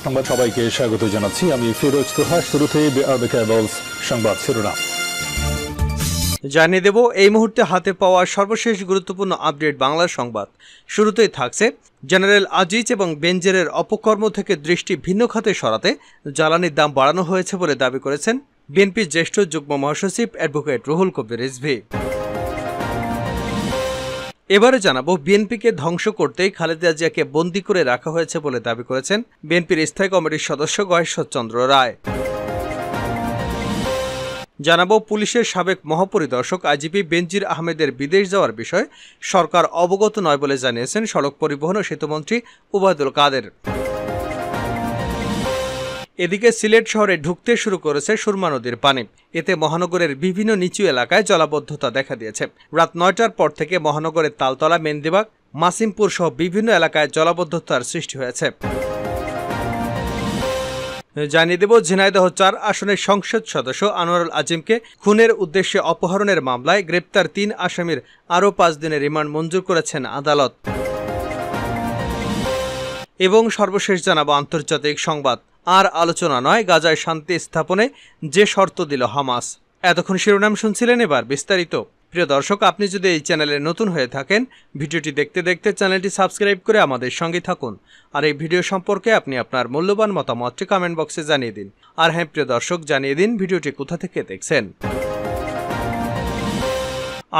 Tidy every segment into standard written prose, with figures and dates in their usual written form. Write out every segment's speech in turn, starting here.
সংবাদ সবাইকে স্বাগত জানাচ্ছি আমি ফিরোজ তোহা। শুরুতে সংবাদ শিরোনাম জানিয়ে দেব এই মুহূর্তে হাতে পাওয়া সর্বশেষ গুরুত্বপূর্ণ আপডেট বাংলা সংবাদ। শুরুতেই থাকছে জেনারেল আজিজ এবং বেনজিরের অপকর্ম থেকে দৃষ্টি ভিন্ন খাতে সরাতে জ্বালানির দাম বাড়ানো হয়েছে বলে দাবি করেছেন বিএনপির জ্যেষ্ঠ যুগ্ম মহাসচিব অ্যাডভোকেট রুহুল কবির রিজভী। এবারে জানাবো বিএনপিকে ধ্বংস করতেই খালেদা জিয়াকে বন্দী করে রাখা হয়েছে বলে দাবি করেছেন বিএনপির স্থায়ী কমিটির সদস্য গয়েশ্বর চন্দ্র রায়। জানাবো পুলিশের সাবেক মহাপরিদর্শক আইজিপি বেনজির আহমেদের বিদেশ যাওয়ার বিষয়ে সরকার অবগত নয় বলে জানিয়েছেন সড়ক পরিবহন ও সেতুমন্ত্রী ওবায়দুল কাদের। এদিকে সিলেট শহরে ঢুকতে শুরু করেছে সুরমা নদীর পানি। এতে মহানগরের বিভিন্ন নিচু এলাকায় জলাবদ্ধতা দেখা দিয়েছে। রাত ৯টার পর থেকে মহানগরের তালতলা, মেন্দিবাগ, মাসিমপুর সহ বিভিন্ন এলাকায় জলাবদ্ধতার সৃষ্টি হয়েছে। জানিয়ে দেব ঝিনাইদহ ৪ আসনের সংসদ সদস্য আনোয়ারুল আজিমকে খুনের উদ্দেশ্যে অপহরণের মামলায় গ্রেপ্তার ৩ আসামির আরও ৫ দিনের রিমান্ড মঞ্জুর করেছেন আদালত। এবং সর্বশেষ জানাবো আন্তর্জাতিক সংবাদ। আর আলোচনা নয়, গাজায় শান্তি স্থাপনে যে শর্ত দিল হামাস। এতক্ষণ শিরোনাম শুনছিলেন, এবার বিস্তারিত। প্রিয় দর্শক, আপনি যদি এই চ্যানেলে নতুন হয়ে থাকেন, ভিডিওটি দেখতে দেখতে চ্যানেলটি সাবস্ক্রাইব করে আমাদের সঙ্গে থাকুন। আর এই ভিডিও সম্পর্কে আপনি আপনার মূল্যবান মতামতটি কমেন্ট বক্সে জানিয়ে দিন। আর হ্যাঁ প্রিয় দর্শক, জানিয়ে দিন ভিডিওটি কোথা থেকে দেখছেন।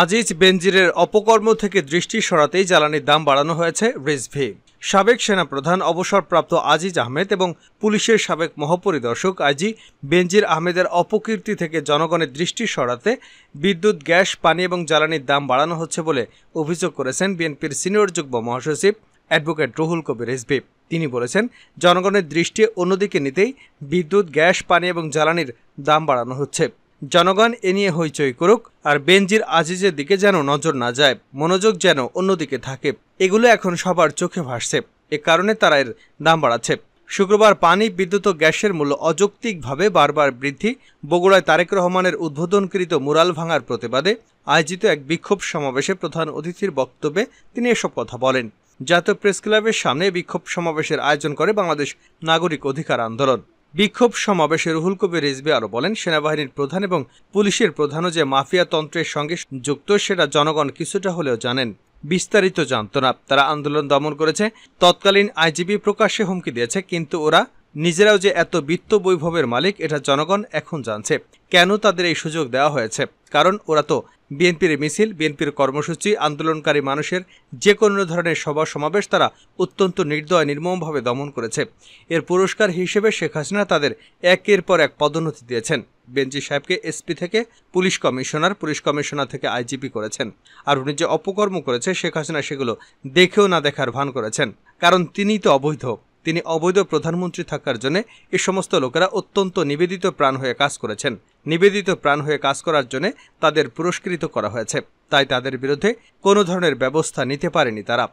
আজিজ বেনজিরের অপকর্ম থেকে দৃষ্টি সরাতেই জ্বালানির দাম বাড়ানো হয়েছে রিজভী। সাবেক সেনাপ্রধান অবসরপ্রাপ্ত আজিজ আহমেদ এবং পুলিশের সাবেক মহাপরিদর্শক আইজি বেনজির আহমেদের অপকীর্তি থেকে জনগণের দৃষ্টি সরাতে বিদ্যুৎ, গ্যাস, পানি এবং জ্বালানির দাম বাড়ানো হচ্ছে বলে অভিযোগ করেছেন বিএনপির সিনিয়র যুগ্ম মহাসচিব অ্যাডভোকেট রুহুল কবির রিজভী। তিনি বলেছেন, জনগণের দৃষ্টি অন্যদিকে নিতেই বিদ্যুৎ, গ্যাস, পানি এবং জ্বালানির দাম বাড়ানো হচ্ছে। জনগণ এ নিয়ে হইচই করুক, আর বেনজির আজিজের দিকে যেন নজর না যায়, মনোযোগ যেন অন্যদিকে থাকে। এগুলো এখন সবার চোখে ভাসছে, এ কারণে তারা এর দাম বাড়াচ্ছে। শুক্রবার পানি, বিদ্যুৎ ও গ্যাসের মূল্য অযৌক্তিকভাবে বারবার বৃদ্ধি। বগুড়ায় তারেক রহমানের উদ্বোধনকৃত মুরাল ভাঙার প্রতিবাদে আয়োজিত এক বিক্ষোভ সমাবেশে প্রধান অতিথির বক্তব্যে তিনি এসব কথা বলেন। জাতীয় প্রেস ক্লাবের সামনে বিক্ষোভ সমাবেশের আয়োজন করে বাংলাদেশ নাগরিক অধিকার আন্দোলন। বিক্ষোভ সমাবেশে রুহুল কবির রিজভী আরও বলেন, সেনাবাহিনীর প্রধান এবং পুলিশের প্রধানও যে মাফিয়া তন্ত্রের সঙ্গে যুক্ত সেটা জনগণ কিছুটা হলেও জানেন, বিস্তারিত জানত না। তারা আন্দোলন দমন করেছে, তৎকালীন আইজিপি প্রকাশ্যে হুমকি দিয়েছে, কিন্তু ওরা নিজেরাও যে এত বিত্ত বৈভবের মালিক এটা জনগণ এখন জানছে। কেন তাদের এই সুযোগ দেওয়া হয়েছে? কারণ ওরা তো বিএনপির মিছিল, বিএনপির কর্মসূচি, আন্দোলনকারী মানুষের যে কোনো ধরনের সভা সমাবেশ তারা অত্যন্ত নির্দয় নির্মমভাবে দমন করেছে। এর পুরস্কার হিসেবে শেখ হাসিনা তাদের একের পর এক পদোন্নতি দিয়েছেন। বেনজির সাহেবকে এসপি থেকে পুলিশ কমিশনার থেকে আইজিপি করেছেন। আর উনি যে অপকর্ম করেছে শেখ হাসিনা সেগুলো দেখেও না দেখার ভান করেছেন, কারণ তিনিই তো অবৈধ। তিনি অবৈধ প্রধানমন্ত্রী থাকার জন্য এ সমস্ত লোকেরা অত্যন্ত নিবেদিত প্রাণ হয়ে কাজ করেছেন। নিবেদিত প্রাণ হয়ে কাজ করার জন্য তাদের পুরস্কৃত করা হয়েছে, তাই তাদের বিরুদ্ধে কোনো ধরনের ব্যবস্থা নিতে পারেনি তারা।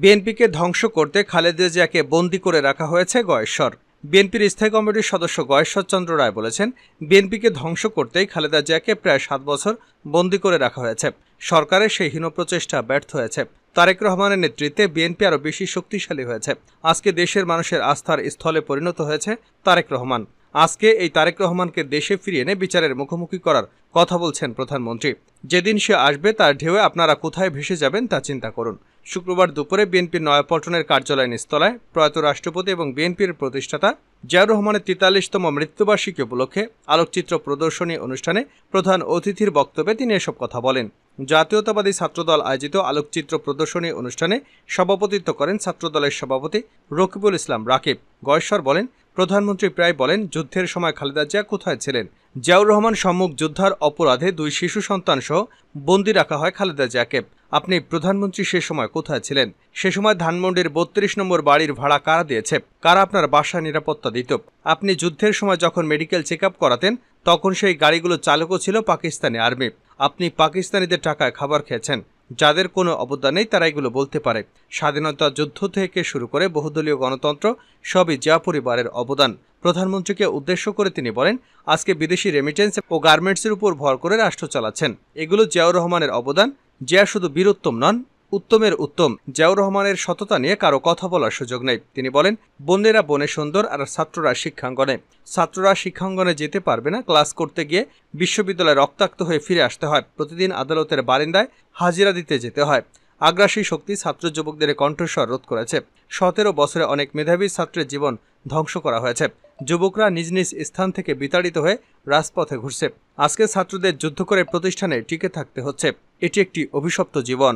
বিএনপিকে ধ্বংস করতে খালেদা জিয়াকে বন্দী করে রাখা হয়েছে গয়েশ্বর। বিএনপির স্থায়ী কমিটির সদস্য গয়েশ্বর চন্দ্র রায় বলেছেন, বিএনপিকে ধ্বংস করতেই খালেদা জিয়াকে প্রায় ৭ বছর বন্দী করে রাখা হয়েছে। সরকারের সেই হীন প্রচেষ্টা ব্যর্থ হয়েছে। তারেক রহমানের নেতৃত্বে বিএনপি আরও বেশি শক্তিশালী হয়েছে। আজকে দেশের মানুষের আস্থার স্থলে পরিণত হয়েছে তারেক রহমান। আজকে এই তারেক রহমানকে দেশে ফিরিয়ে এনে বিচারের মুখোমুখি করার কথা বলছেন প্রধানমন্ত্রী। যেদিন সে আসবে তার ঢেউয়ে আপনারা কোথায় ভেসে যাবেন তা চিন্তা করুন। শুক্রবার দুপুরে বিএনপির নয়াপল্টনের কার্যালয় নিচতলায় প্রয়াত রাষ্ট্রপতি এবং বিএনপির প্রতিষ্ঠাতা জিয়াউর রহমানের ৪৩তম মৃত্যুবার্ষিকী উপলক্ষে আলোকচিত্র প্রদর্শনী অনুষ্ঠানে প্রধান অতিথির বক্তব্যে তিনি এসব কথা বলেন। জাতীয়তাবাদী ছাত্রদল আয়োজিত আলোকচিত্র প্রদর্শনী অনুষ্ঠানে সভাপতিত্ব করেন ছাত্রদলের সভাপতি রকিবুল ইসলাম রাকিব। গয়েশ্বর বলেন, প্রধানমন্ত্রী প্রায় বলেন, যুদ্ধের সময় খালেদা জিয়া কোথায় ছিলেন? জিয়াউর রহমান সম্মুখ যুদ্ধার অপরাধে ২ শিশু সন্তান সহ বন্দী রাখা হয় খালেদা জিয়াকে। আপনি প্রধানমন্ত্রী সে সময় কোথায় ছিলেন? সে সময় ধানমন্ডির ৩২ নম্বর বাড়ির ভাড়া কারা দিয়েছে? কারা আপনার বাসার নিরাপত্তা দিত? আপনি যুদ্ধের সময় যখন মেডিকেল চেক আপ করাতেন তখন সেই গাড়িগুলো চালকও ছিল পাকিস্তানি আর্মি। আপনি পাকিস্তানিদের টাকায় খাবার খেয়েছেন। যাদের কোনো অবদান নেই তারা এগুলো বলতে পারে। স্বাধীনতা যুদ্ধ থেকে শুরু করে বহুদলীয় গণতন্ত্র সবই জিয়া পরিবারের অবদান। প্রধানমন্ত্রীকে উদ্দেশ্য করে তিনি বলেন, আজকে বিদেশি রেমিটেন্স ও গার্মেন্টসের উপর ভর করে রাষ্ট্র চালাচ্ছেন। এগুলো জিয়াউর রহমানের অবদান। জিয়া শুধু বীরোত্তম নন, উত্তমের উত্তম জিয়াউর রহমানের সততা নিয়ে কারো কথা বলার সুযোগ নেই। তিনি বলেন, বন্যেরা বনে সুন্দর আর ছাত্ররা শিক্ষাঙ্গনে। ছাত্ররা শিক্ষাঙ্গনে যেতে পারবে না, ক্লাস করতে গিয়ে বিশ্ববিদ্যালয়ে রক্তাক্ত হয়ে ফিরে আসতে হয়, প্রতিদিন আদালতের বারিন্দায় হাজিরা দিতে যেতে হয়। আগ্রাসী শক্তি ছাত্র যুবকদের কণ্ঠস্বর রোধ করেছে। 17 বছরে অনেক মেধাবী ছাত্রের জীবন ধ্বংস করা হয়েছে। যুবকরা নিজ নিজ স্থান থেকে বিতাড়িত হয়ে রাজপথে ঘুরছে। আজকে ছাত্রদের যুদ্ধ করে প্রতিষ্ঠানে টিকে থাকতে হচ্ছে। এটি একটি অভিশপ্ত জীবন।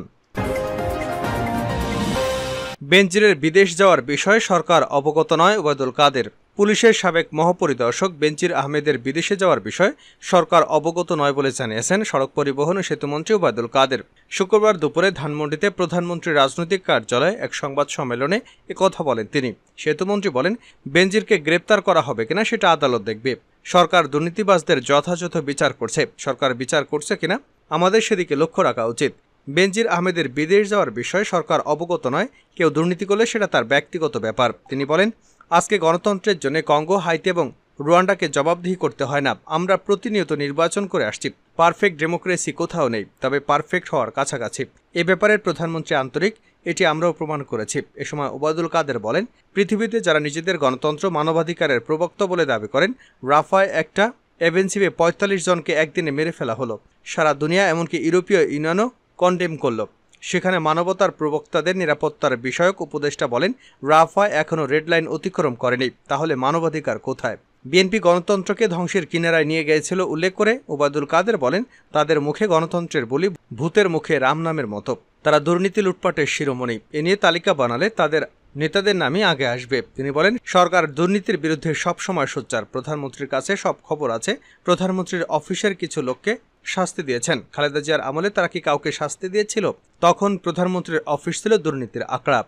বেনজিরের বিদেশ যাওয়ার বিষয়ে সরকার অবগত নয়, ওবায়দুল কাদের। পুলিশের সাবেক মহাপরিদর্শক বেনজির আহমেদের বিদেশে যাওয়ার বিষয়ে সরকার অবগত নয় বলে জানিয়েছেন সড়ক পরিবহন ও সেতুমন্ত্রী ওবায়দুল কাদের। শুক্রবার দুপুরে ধানমন্ডিতে প্রধানমন্ত্রীর রাজনৈতিক কার্যালয়ে এক সংবাদ সম্মেলনে একথা বলেন তিনি। সেতুমন্ত্রী বলেন, বেনজিরকে গ্রেপ্তার করা হবে কিনা সেটা আদালত দেখবে। সরকার দুর্নীতিবাজদের যথাযথ বিচার করছে। সরকার বিচার করছে কিনা আমাদের সেদিকে লক্ষ্য রাখা উচিত। বেনজির আহমেদের বিদেশ যাওয়ার বিষয়ে সরকার অবগত নয়। কেউ দুর্নীতি করলে সেটা তার ব্যক্তিগত ব্যাপার। তিনি বলেন, আজকে গণতন্ত্রের জন্য কঙ্গো, হাইতি এবং রুয়ান্ডাকে জবাবদিহি করতে হয় না। আমরা প্রতিনিয়ত নির্বাচন করে আসছি। পারফেক্ট ডেমোক্রেসি কোথাও নেই, তবে পারফেক্ট হওয়ার কাছাকাছি। এ ব্যাপারে প্রধানমন্ত্রী আন্তরিক, এটি আমরাও প্রমাণ করেছি। এ সময় ওবায়দুল কাদের বলেন, পৃথিবীতে যারা নিজেদের গণতন্ত্র মানবাধিকারের প্রবক্তা বলে দাবি করেন, রাফায় একটা এভেন্সিভে 45 জনকে একদিনে মেরে ফেলা হলো। সারা দুনিয়া এমনকি ইউরোপীয় ইউনিয়নও কন্ডেম করল। সেখানে মানবতার প্রবক্তাদের নিরাপত্তার বিষয়ক উপদেষ্টা বলেন, রাফা এখনও রেড লাইন অতিক্রম করেনি। তাহলে মানবাধিকার কোথায়? বিএনপি গণতন্ত্রকে ধ্বংসের কিনারায় নিয়ে গিয়েছিল উল্লেখ করে ওবায়দুল কাদের বলেন, তাদের মুখে গণতন্ত্রের বলি ভূতের মুখে রাম নামের মতো। তারা দুর্নীতি লুটপাটের শিরোমণি। এ নিয়ে তালিকা বানালে তাদের নেতাদের নামই আগে আসবে। তিনি বলেন, সরকার দুর্নীতির বিরুদ্ধে সবসময় সোচ্চার। প্রধানমন্ত্রীর কাছে সব খবর আছে। প্রধানমন্ত্রীর অফিসের কিছু লোককে শাস্তি দিয়েছেন। খালেদা জিয়ার আমলে তারা কি কাউকে শাস্তি দিয়েছিল? তখন প্রধানমন্ত্রীর অফিস ছিল দুর্নীতির আঁকড়া।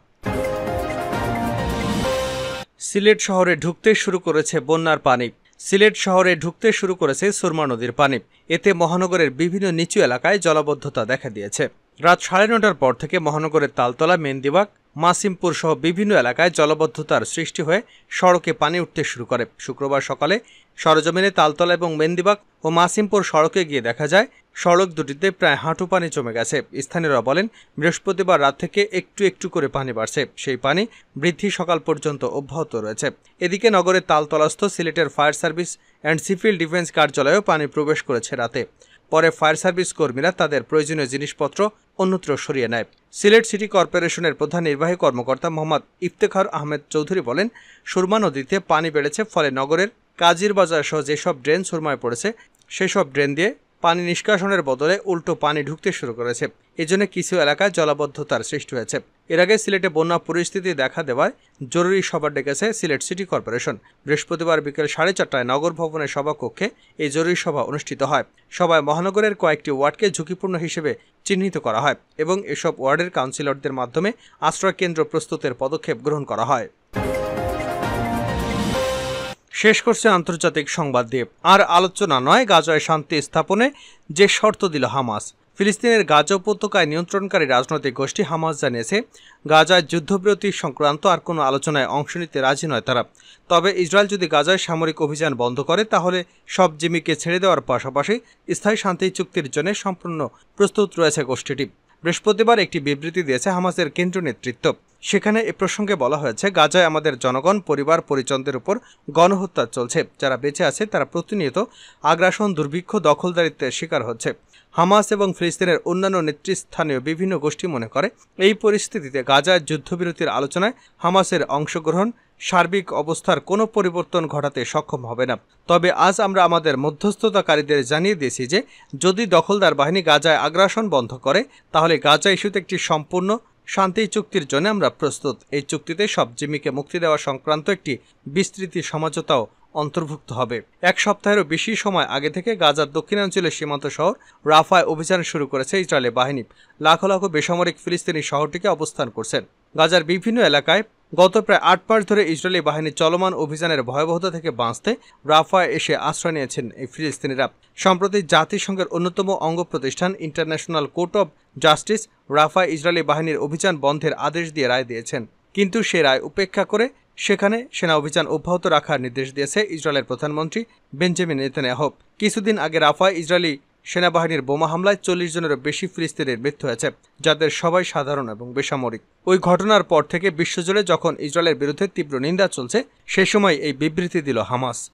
সিলেট শহরে ঢুকতে শুরু করেছে বন্যার পানি। সিলেট শহরে ঢুকতে শুরু করেছে সুরমা নদীর পানি। এতে মহানগরের বিভিন্ন নিচু এলাকায় জলাবদ্ধতা দেখা দিয়েছে। রাত 9:30টার পর থেকে মহানগরের তালতলা, মেন্দিবাগ, মাসিমপুর সহ বিভিন্ন এলাকায় জলাবদ্ধতার সৃষ্টি হয়ে সড়কে পানি উঠতে শুরু করে। শুক্রবার সকালে সরজমিনে তালতলা এবং মেন্দিবাগ ও মাসিমপুর সড়কে গিয়ে দেখা যায় সড়ক দুটিতে প্রায় হাঁটু পানি জমে গেছে। স্থানীয়রা বলেন, বৃহস্পতিবার রাত থেকে একটু একটু করে পানি বাড়ছে। সেই পানি বৃদ্ধি সকাল পর্যন্ত অব্যাহত রয়েছে। এদিকে নগরের তালতলাস্থ সিলেটের fire service and civil defence কার্যালয়েও পানি প্রবেশ করেছে রাতে। পরে ফায়ার সার্ভিস কর্মীরা তাদের প্রয়োজনীয় জিনিসপত্র অন্যত্র সরিয়ে নেয়। সিলেট সিটি কর্পোরেশনের প্রধান নির্বাহী কর্মকর্তা মোহাম্মদ ইফতেখার আহমেদ চৌধুরী বলেন, সুরমা নদীতে পানি বেড়েছে, ফলে নগরের কাজীর বাজার সহ যেসব ড্রেন সুরমায় পড়েছে সেসব ড্রেন দিয়ে পানি নিষ্কাশনের বদলে উল্টো পানি ঢুকতে শুরু করেছে। এজন্য কিছু এলাকায় জলাবদ্ধতার সৃষ্টি হয়েছে। এর আগে সিলেটে বন্যা পরিস্থিতি দেখা দেওয়ায় জরুরি সভা ডেকেছে সিলেট সিটি কর্পোরেশন। বৃহস্পতিবার বিকেল 4:30টায় নগর ভবনের সভাকক্ষে এই জরুরি সভা অনুষ্ঠিত হয়। সভায় মহানগরের কয়েকটি ওয়ার্ডকে ঝুঁকিপূর্ণ হিসেবে চিহ্নিত করা হয় এবং এসব ওয়ার্ডের কাউন্সিলরদের মাধ্যমে আশ্রয় কেন্দ্র প্রস্তুতের পদক্ষেপ গ্রহণ করা হয়। শেষ করছে আন্তর্জাতিক সংবাদ দিয়ে। আর আলোচনা নয়, গাজায় শান্তি স্থাপনে যে শর্ত দিল হামাস। ফিলিস্তিনের গাজা উপত্যকায় নিয়ন্ত্রণকারী রাজনৈতিক গোষ্ঠী হামাস জানিয়েছে, গাজায় যুদ্ধবিরতি সংক্রান্ত আর কোনো আলোচনায় অংশ নিতে রাজি নয় তারা। তবে ইসরায়েল যদি গাজায় সামরিক অভিযান বন্ধ করে, তাহলে সব জিম্মিকে ছেড়ে দেওয়ার পাশাপাশি স্থায়ী শান্তি চুক্তির জন্য সম্পূর্ণ প্রস্তুত রয়েছে গোষ্ঠীটি। বৃহস্পতিবার একটি বিবৃতি দিয়েছে হামাসের কেন্দ্রীয় নেতৃত্ব। সেখানে এ প্রসঙ্গে বলা হয়েছে, গাজায় আমাদের জনগণ, পরিবার পরিজনদের উপর গণহত্যা চলছে। যারা বেঁচে আছে তারা প্রতিনিয়ত আগ্রাসন, দুর্ভিক্ষ, দখলদারিত্বের শিকার হচ্ছে। হামাস এবং ফিলিস্তিনের অন্যান্য নেতৃস্থানীয় বিভিন্ন গোষ্ঠী মনে করে, এই পরিস্থিতিতে গাজায় যুদ্ধবিরতির আলোচনায় হামাসের অংশগ্রহণ সার্বিক অবস্থার কোনো পরিবর্তন ঘটাতে সক্ষম হবে না। তবে আজ আমরা আমাদের মধ্যস্থতাকারীদের জানিয়ে দিয়েছি যে যদি দখলদার বাহিনী গাজায় আগ্রাসন বন্ধ করে, তাহলে গাজা ইস্যুতে একটি সম্পূর্ণ শান্তি চুক্তির জন্য আমরা প্রস্তুত। এই চুক্তিতে সব জিম্মিকে মুক্তি দেওয়া সংক্রান্ত একটি বিস্তৃত সমঝোতাও অন্তর্ভুক্ত হবে। এক সপ্তাহেরও বেশি সময় আগে থেকে গাজার দক্ষিণাঞ্চলের সীমান্ত শহর রাফায় অভিযান শুরু করেছে ইসরায়েলি বাহিনী। লাখো লাখো বেসামরিক ফিলিস্তিনি শহরটিকে অবস্থান করছেন। গাজার বিভিন্ন এলাকায় গত প্রায় 8 মাস ধরে ইসরায়েলি বাহিনীর চলমান অভিযানের ভয়াবহতা থেকে বাঁচতে রাফায় এসে আশ্রয় নিয়েছেন এই ফিলিস্তিনিরা। সম্প্রতি জাতিসংঘের অন্যতম অঙ্গ প্রতিষ্ঠান ইন্টারন্যাশনাল কোর্ট অব জাস্টিস রাফায় ইসরায়েলি বাহিনীর অভিযান বন্ধের আদেশ দিয়ে রায় দিয়েছেন। কিন্তু সে রায় উপেক্ষা করে সেখানে সেনা অভিযান অব্যাহত রাখার নির্দেশ দিয়েছে ইসরায়েলের প্রধানমন্ত্রী বেঞ্জামিন নেতানিয়াহু। কিছুদিন আগে রাফায় ইসরায়েলি সেনাবাহিনীর বোমা হামলায় 40 জনেরও বেশি ফিলিস্তিনির মৃত্যু হয়েছে, যাদের সবাই সাধারণ এবং বেসামরিক। ওই ঘটনার পর থেকে বিশ্বজুড়ে যখন ইসরায়েলের বিরুদ্ধে তীব্র নিন্দা চলছে, সেই সময় এই বিবৃতি দিল হামাস।